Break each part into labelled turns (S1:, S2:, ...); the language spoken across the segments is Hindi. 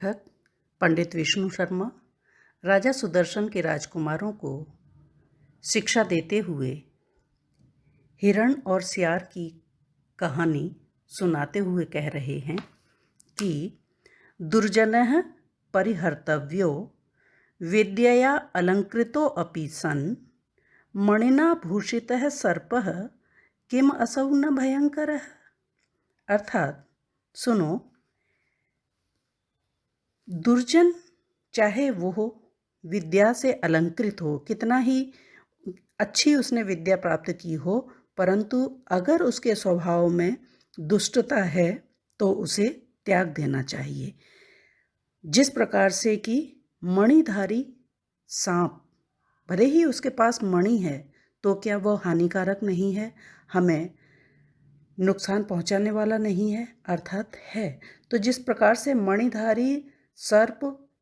S1: लेखक पंडित विष्णु शर्मा राजा सुदर्शन के राजकुमारों को शिक्षा देते हुए हिरण और सियार की कहानी सुनाते हुए कह रहे हैं कि दुर्जनः परिहर्तव्यो विद्यया अलंकृतो अपि सन् मणिना भूषितः सर्पः किम असौ न भयंकरः। अर्थात सुनो, दुर्जन चाहे वो विद्या से अलंकृत हो, कितना ही अच्छी उसने विद्या प्राप्त की हो, परंतु अगर उसके स्वभाव में दुष्टता है तो उसे त्याग देना चाहिए। जिस प्रकार से कि मणिधारी सांप, भले ही उसके पास मणि है तो क्या वह हानिकारक नहीं है, हमें नुकसान पहुंचाने वाला नहीं है? अर्थात है। तो जिस प्रकार से मणिधारी सर्प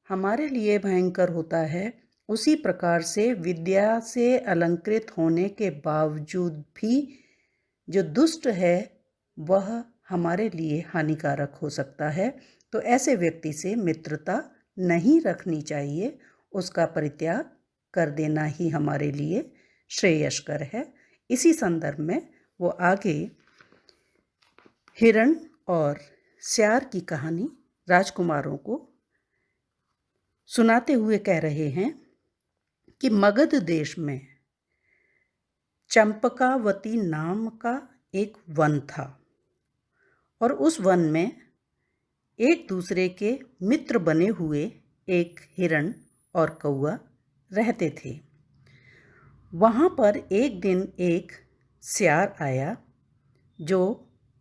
S1: हमारे लिए भयंकर होता है, उसी प्रकार से विद्या से अलंकृत होने के बावजूद भी जो दुष्ट है वह हमारे लिए हानिकारक हो सकता है। तो ऐसे व्यक्ति से मित्रता नहीं रखनी चाहिए, उसका परित्याग कर देना ही हमारे लिए श्रेयस्कर है। इसी संदर्भ में वो आगे हिरण और सियार की कहानी राजकुमारों को सुनाते हुए कह रहे हैं कि मगध देश में चंपकावती नाम का एक वन था और उस वन में एक दूसरे के मित्र बने हुए एक हिरण और कौआ रहते थे। वहाँ पर एक दिन एक सियार आया जो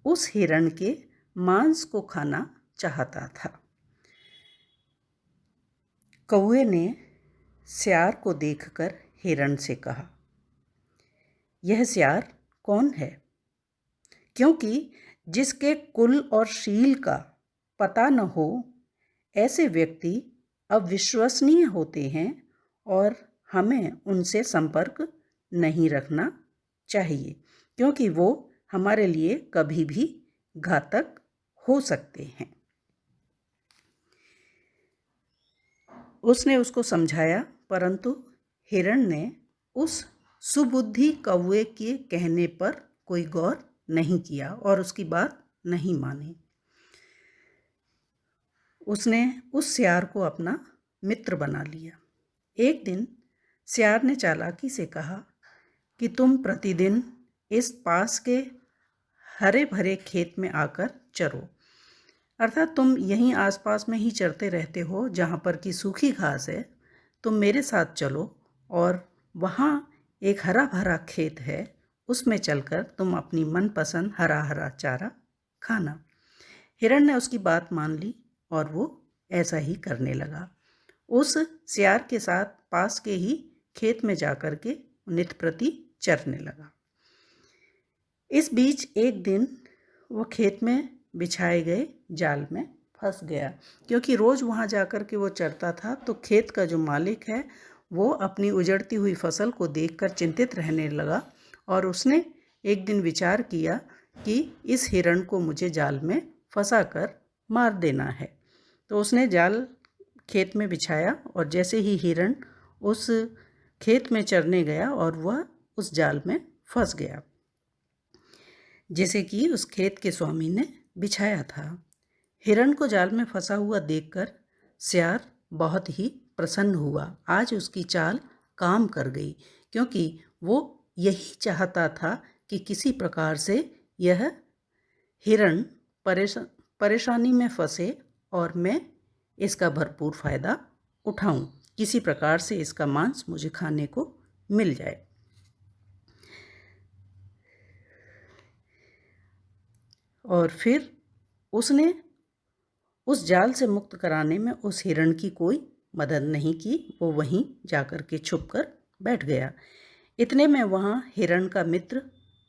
S1: उस हिरण के मांस को खाना चाहता था। कौए ने सियार को देखकर हिरण से कहा, यह सियार कौन है? क्योंकि जिसके कुल और शील का पता न हो, ऐसे व्यक्ति अविश्वसनीय होते हैं और हमें उनसे संपर्क नहीं रखना चाहिए, क्योंकि वो हमारे लिए कभी भी घातक हो सकते हैं। उसने उसको समझाया, परंतु हिरण ने उस सुबुद्धि कौवे के कहने पर कोई गौर नहीं किया और उसकी बात नहीं मानी। उसने उस सियार को अपना मित्र बना लिया। एक दिन सियार ने चालाकी से कहा कि तुम प्रतिदिन इस पास के हरे भरे खेत में आकर चरो, अर्थात तुम यहीं आसपास में ही चरते रहते हो, जहाँ पर कि सूखी घास है। तुम मेरे साथ चलो और वहाँ एक हरा भरा खेत है, उसमें चलकर तुम अपनी मनपसंद हरा हरा चारा खाना। हिरण ने उसकी बात मान ली और वो ऐसा ही करने लगा। उस सियार के साथ पास के ही खेत में जाकर के नित प्रति चरने लगा। इस बीच एक दिन वो खेत में बिछाए गए जाल में फंस गया, क्योंकि रोज़ वहाँ जाकर के वो चरता था। तो खेत का जो मालिक है वो अपनी उजड़ती हुई फसल को देखकर चिंतित रहने लगा और उसने एक दिन विचार किया कि इस हिरण को मुझे जाल में फंसा कर मार देना है। तो उसने जाल खेत में बिछाया और जैसे ही हिरण उस खेत में चरने गया और वह उस जाल में फंस गया, जैसे कि उस खेत के स्वामी ने बिछाया था। हिरण को जाल में फंसा हुआ देखकर सियार बहुत ही प्रसन्न हुआ। आज उसकी चाल काम कर गई, क्योंकि वो यही चाहता था कि किसी प्रकार से यह हिरण परेशानी में फंसे और मैं इसका भरपूर फ़ायदा उठाऊं, किसी प्रकार से इसका मांस मुझे खाने को मिल जाए। और फिर उसने उस जाल से मुक्त कराने में उस हिरण की कोई मदद नहीं की। वो वहीं जाकर के छुपकर बैठ गया। इतने में वहाँ हिरण का मित्र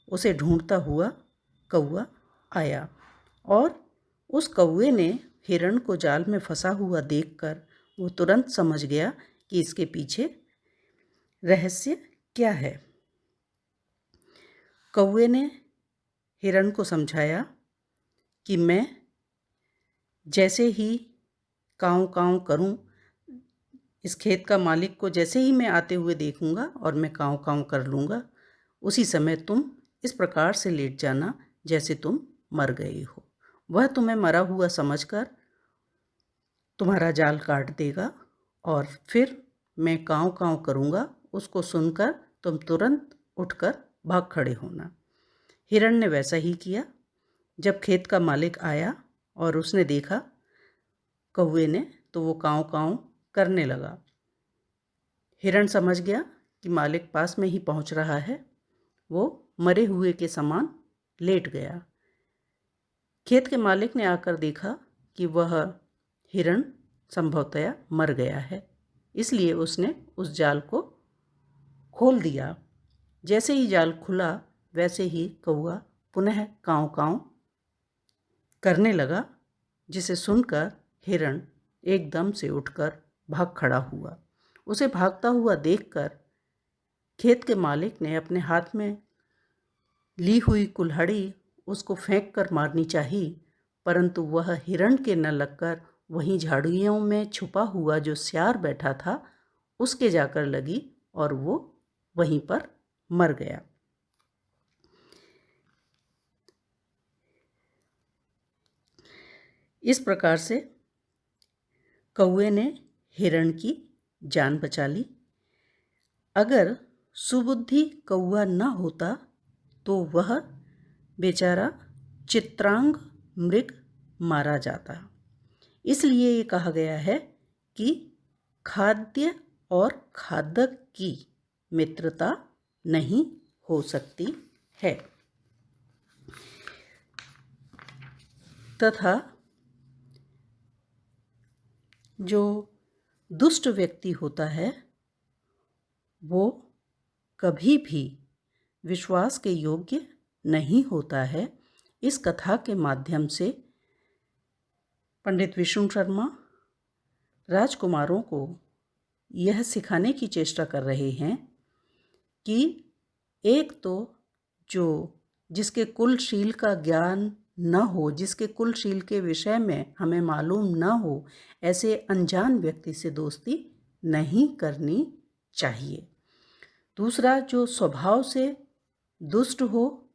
S1: उसे ढूंढता हुआ कौआ आया और उस कौए ने हिरण को जाल में फंसा हुआ देखकर वो तुरंत समझ गया कि इसके पीछे रहस्य क्या है। कौए ने हिरण को समझाया कि मैं जैसे ही काँव काँव करूं, इस खेत का मालिक को जैसे ही मैं आते हुए देखूंगा और मैं काँव काँव कर लूँगा, उसी समय तुम इस प्रकार से लेट जाना जैसे तुम मर गए हो। वह तुम्हें मरा हुआ समझकर तुम्हारा जाल काट देगा और फिर मैं काँव काँव करूँगा, उसको सुनकर तुम तुरंत उठकर भाग खड़े होना। हिरण ने वैसा ही किया। जब खेत का मालिक आया और उसने देखा कौवे ने, तो वो काँव काँव करने लगा। हिरण समझ गया कि मालिक पास में ही पहुंच रहा है। वो मरे हुए के समान लेट गया। खेत के मालिक ने आकर देखा कि वह हिरण संभवतया मर गया है, इसलिए उसने उस जाल को खोल दिया। जैसे ही जाल खुला वैसे ही कौवा पुनः काँव काँव करने लगा, जिसे सुनकर हिरण एकदम से उठकर भाग खड़ा हुआ। उसे भागता हुआ देखकर खेत के मालिक ने अपने हाथ में ली हुई कुल्हाड़ी उसको फेंक कर मारनी चाहिए, परंतु वह हिरण के न लगकर वहीं झाड़ियों में छुपा हुआ जो सियार बैठा था उसके जाकर लगी और वो वहीं पर मर गया। इस प्रकार से कौवे ने हिरण की जान बचा ली। अगर सुबुद्धि कौवा न होता तो वह बेचारा चित्रांग मृग मारा जाता। इसलिए ये कहा गया है कि खाद्य और खादक की मित्रता नहीं हो सकती है। तथा जो दुष्ट व्यक्ति होता है वो कभी भी विश्वास के योग्य नहीं होता है। इस कथा के माध्यम से पंडित विष्णु शर्मा राजकुमारों को यह सिखाने की चेष्टा कर रहे हैं कि एक तो जिसके कुलशील का ज्ञान न हो, जिसके कुलशील के विषय में हमें मालूम न हो, ऐसे अनजान व्यक्ति से दोस्ती नहीं करनी चाहिए। दूसरा, जो स्वभाव से दुष्ट हो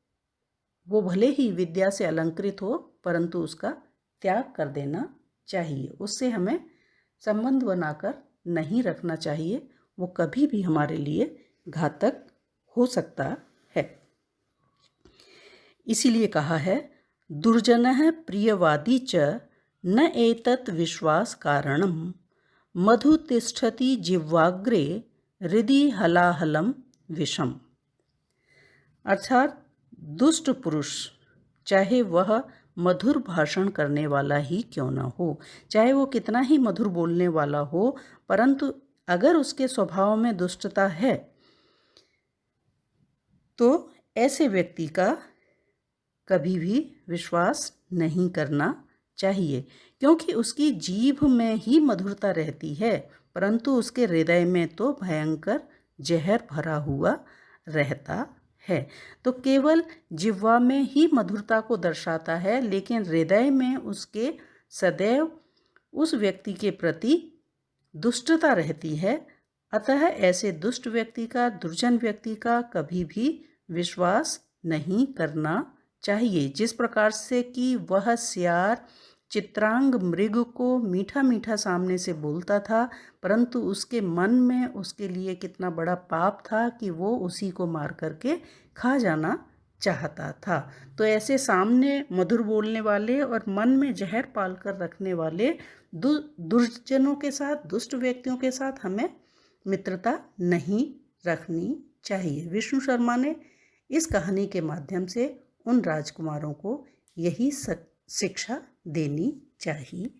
S1: वो भले ही विद्या से अलंकृत हो परंतु उसका त्याग कर देना चाहिए। उससे हमें संबंध बनाकर नहीं रखना चाहिए, वो कभी भी हमारे लिए घातक हो सकता है। इसीलिए कहा है दुर्जनः प्रियवादी च न एतत् विश्वास कारणम मधु तिष्ठति जिह्वाग्रे हृदि हलाहलम विषम। अर्थात दुष्ट पुरुष चाहे वह मधुर भाषण करने वाला ही क्यों न हो, चाहे वो कितना ही मधुर बोलने वाला हो, परंतु अगर उसके स्वभाव में दुष्टता है तो ऐसे व्यक्ति का कभी भी विश्वास नहीं करना चाहिए, क्योंकि उसकी जीभ में ही मधुरता रहती है परंतु उसके हृदय में तो भयंकर जहर भरा हुआ रहता है। तो केवल जिह्वा में ही मधुरता को दर्शाता है, लेकिन हृदय में उसके सदैव उस व्यक्ति के प्रति दुष्टता रहती है। अतः ऐसे दुष्ट व्यक्ति का, दुर्जन व्यक्ति का कभी भी विश्वास नहीं करना चाहिए। जिस प्रकार से कि वह सियार चित्रांग मृग को मीठा मीठा सामने से बोलता था, परंतु उसके मन में उसके लिए कितना बड़ा पाप था कि वो उसी को मार करके खा जाना चाहता था। तो ऐसे सामने मधुर बोलने वाले और मन में जहर पाल कर रखने वाले दुर्जनों के साथ, दुष्ट व्यक्तियों के साथ हमें मित्रता नहीं रखनी चाहिए। विष्णु शर्मा ने इस कहानी के माध्यम से उन राजकुमारों को यही शिक्षा देनी चाहिए।